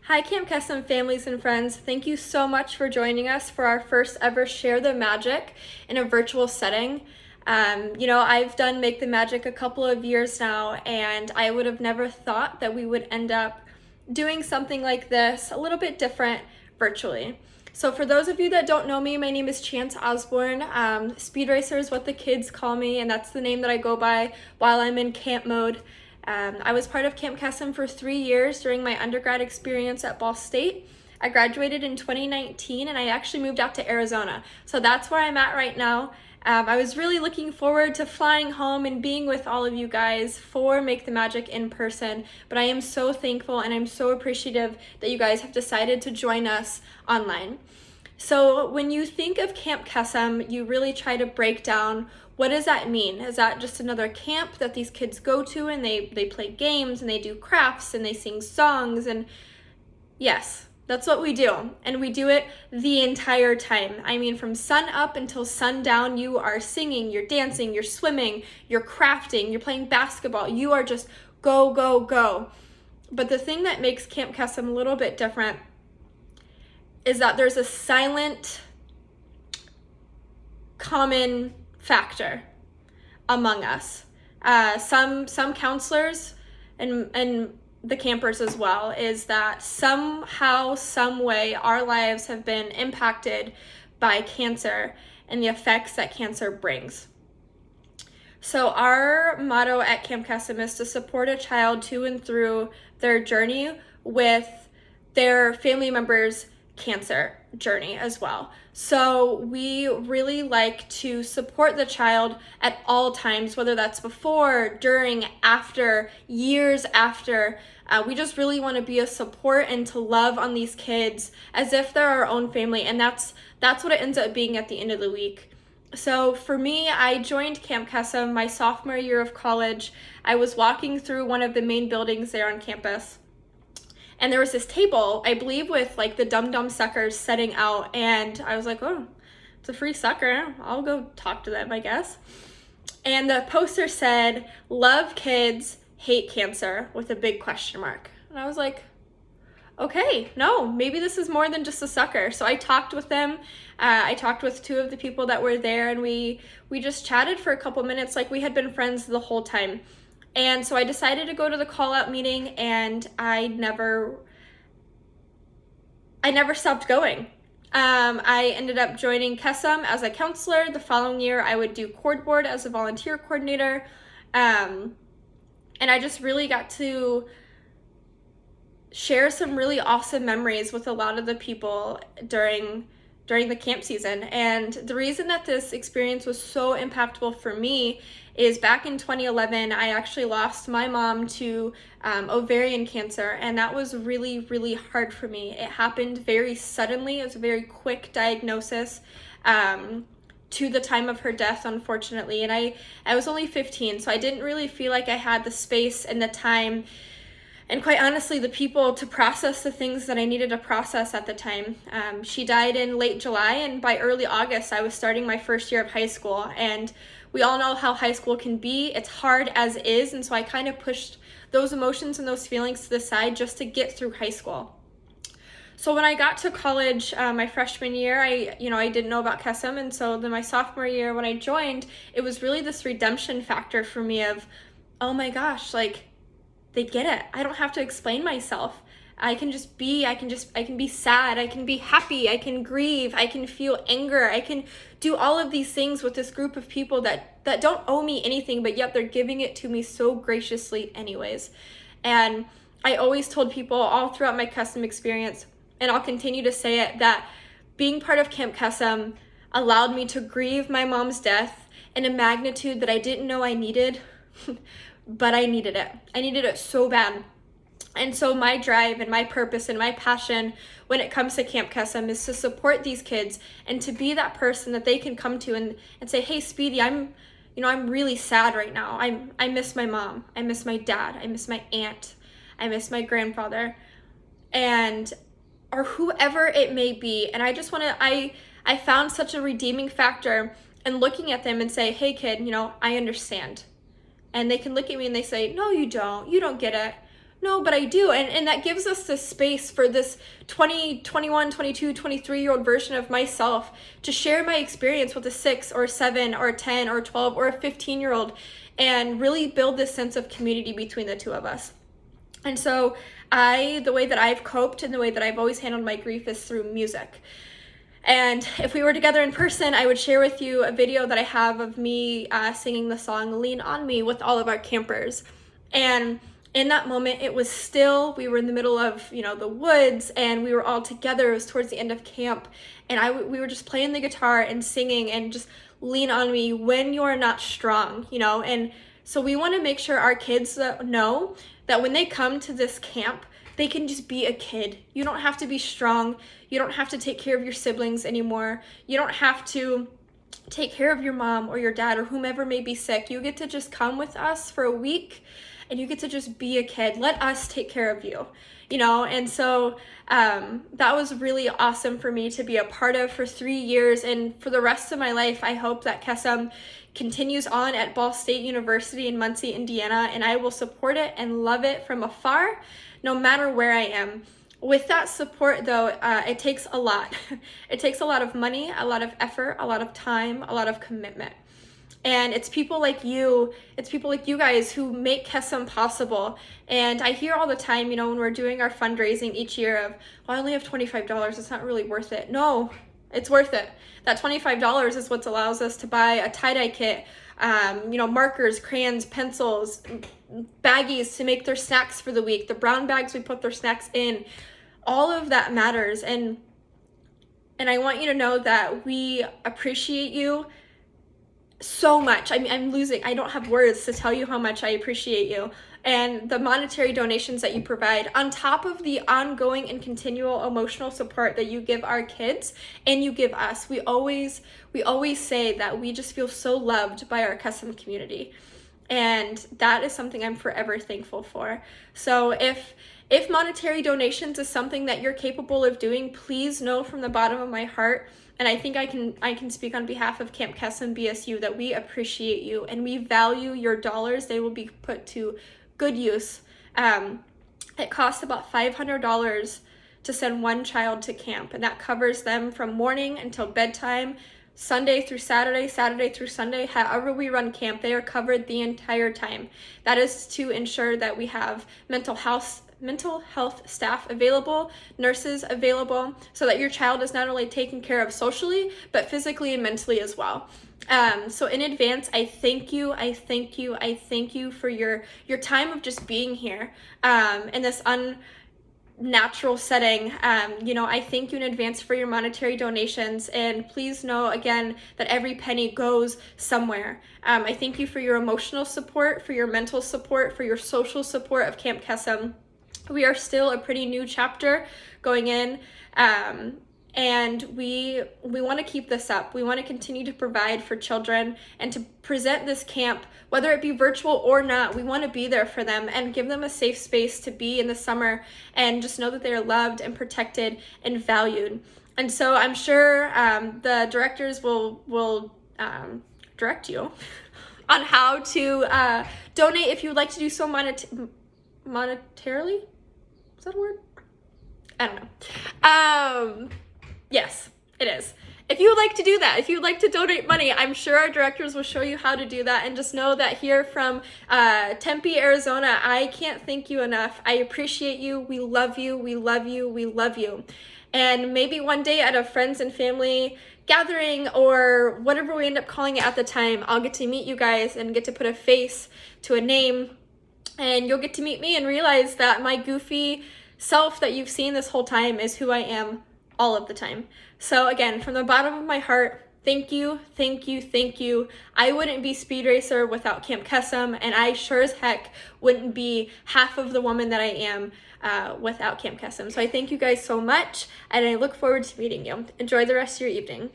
Hi, Camp Kesem families and friends. Thank you so much for joining us for our first ever Share the Magic in a virtual setting. I've done Make the Magic a couple of years now, and I would have never thought that we would end up doing something like this, a little bit different virtually. So for those of you that don't know me, my name is Chance Osborne. Speed Racer is what the kids call me, and that's the name that I go by while I'm in camp mode. I was part of Camp Kesem for 3 years during my undergrad experience at Ball State. I graduated in 2019 and I actually moved out to Arizona. So that's where I'm at right now. I was really looking forward to flying home and being with all of you guys for Make the Magic in person, but I am so thankful and I'm so appreciative that you guys have decided to join us online. So when you think of Camp Kesem, you really try to break down, what does that mean? Is that just another camp that these kids go to and they play games and they do crafts and they sing songs? And yes, that's what we do. And we do it the entire time. I mean, from sun up until sundown, you are singing, you're dancing, you're swimming, you're crafting, you're playing basketball. You are just go, go, go. But the thing that makes Camp Kesem a little bit different is that there's a silent common factor among us. Some counselors and the campers as well, is that somehow, some way, our lives have been impacted by cancer and the effects that cancer brings. So our motto at Camp Kesem is to support a child to and through their journey with their family members' cancer journey as well. So we really like to support the child at all times, whether that's before, during, after, years after. We just really want to be a support and to love on these kids as if they're our own family, and that's what it ends up being at the end of the week. So for me, I joined Camp Kesem my sophomore year of college. I was walking through one of the main buildings there on campus, and there was this table, I believe, with like the Dum Dum Suckers setting out, and I was like, oh, it's a free sucker. I'll go talk to them, I guess. And the poster said, "Love kids, hate cancer," with a big question mark. And I was like, okay, no, maybe this is more than just a sucker. So I talked with them. I talked with two of the people that were there, and we just chatted for a couple minutes like we had been friends the whole time. And so I decided to go to the call-out meeting, and I never stopped going. I ended up joining Kesem as a counselor. The following year, I would do Cord Board as a volunteer coordinator. And I just really got to share some really awesome memories with a lot of the people during the camp season. And the reason that this experience was so impactful for me is back in 2011, I actually lost my mom to ovarian cancer, and that was really, really hard for me. It happened very suddenly. It was a very quick diagnosis to the time of her death, unfortunately. And I was only 15, so I didn't really feel like I had the space and the time and, quite honestly, the people to process the things that I needed to process at the time. She died in late July, and by early August, I was starting my first year of high school. And we all know how high school can be. It's hard as is, and so I kind of pushed those emotions and those feelings to the side just to get through high school. So when I got to college my freshman year, I didn't know about Kesem, and so then my sophomore year when I joined, it was really this redemption factor for me of, oh my gosh, like, they get it. I don't have to explain myself. I can just be, I can be sad, I can be happy, I can grieve, I can feel anger, I can do all of these things with this group of people that don't owe me anything, but yet they're giving it to me so graciously anyways. And I always told people all throughout my Kesem experience, and I'll continue to say it, that being part of Camp Kesem allowed me to grieve my mom's death in a magnitude that I didn't know I needed, but I needed it. I needed it so bad. And so my drive and my purpose and my passion when it comes to Camp Kesem is to support these kids and to be that person that they can come to and say, hey, Speedy, I'm really sad right now. I miss my mom. I miss my dad. I miss my aunt. I miss my grandfather. Or whoever it may be. And I just want to, I found such a redeeming factor in looking at them and say, hey kid, I understand. And they can look at me and they say, no, you don't get it. no, but I do. And that gives us the space for this 20, 21, 22, 23-year-old version of myself to share my experience with a 6 or 7 or 10 or 12 or a 15-year-old and really build this sense of community between the two of us. And so the way that I've coped and the way that I've always handled my grief is through music. And if we were together in person, I would share with you a video that I have of me singing the song Lean On Me with all of our campers. And in that moment, it was still, we were in the middle of, the woods, and we were all together. It was towards the end of camp. And we were just playing the guitar and singing and just lean on me when you're not strong, And so we want to make sure our kids know that when they come to this camp, they can just be a kid. You don't have to be strong. You don't have to take care of your siblings anymore. You don't have to take care of your mom or your dad or whomever may be sick. You get to just come with us for a week and you get to just be a kid. Let us take care of you, And so that was really awesome for me to be a part of for 3 years. And for the rest of my life, I hope that Kesem continues on at Ball State University in Muncie, Indiana, and I will support it and love it from afar, no matter where I am. With that support, though, it takes a lot. It takes a lot of money, a lot of effort, a lot of time, a lot of commitment. And it's people like you guys who make Kesem possible. And I hear all the time, when we're doing our fundraising each year of, well, I only have $25, it's not really worth it. No, it's worth it. That $25 is what allows us to buy a tie-dye kit, markers, crayons, pencils, baggies to make their snacks for the week, the brown bags we put their snacks in. All of that matters. And I want you to know that we appreciate you so much. I don't have words to tell you how much I appreciate you and the monetary donations that you provide on top of the ongoing and continual emotional support that you give our kids and you give us. We always say that we just feel so loved by our Kesem community. And that is something I'm forever thankful for. So if monetary donations is something that you're capable of doing, please know from the bottom of my heart, and I think I can speak on behalf of Camp Kesem BSU, that we appreciate you and we value your dollars. They will be put to good use. It costs about $500 to send one child to camp, and that covers them from morning until bedtime, Sunday through Saturday, Saturday through Sunday. However we run camp, they are covered the entire time. That is to ensure that we have mental health staff available, nurses available, so that your child is not only taken care of socially, but physically and mentally as well. So in advance, I thank you for your time of just being here in this unnatural setting. I thank you in advance for your monetary donations, and please know again that every penny goes somewhere. I thank you for your emotional support, for your mental support, for your social support of Camp Kesem. We are still a pretty new chapter going in, and we want to keep this up. We want to continue to provide for children and to present this camp, whether it be virtual or not. We want to be there for them and give them a safe space to be in the summer and just know that they are loved and protected and valued. And so I'm sure the directors will direct you on how to donate if you would like to do so monetarily. Is that a word? I don't know. Yes, it is. If you would like to do that, if you would like to donate money, I'm sure our directors will show you how to do that. And just know that here from Tempe, Arizona, I can't thank you enough. I appreciate you. We love you. We love you. We love you. And maybe one day at a friends and family gathering or whatever we end up calling it at the time, I'll get to meet you guys and get to put a face to a name. And you'll get to meet me and realize that my goofy self that you've seen this whole time is who I am all of the time. So again, from the bottom of my heart, thank you. I wouldn't be Speed Racer without Camp Kesem, and I sure as heck wouldn't be half of the woman that I am without Camp Kesem. So I thank you guys so much, and I look forward to meeting you. Enjoy the rest of your evening.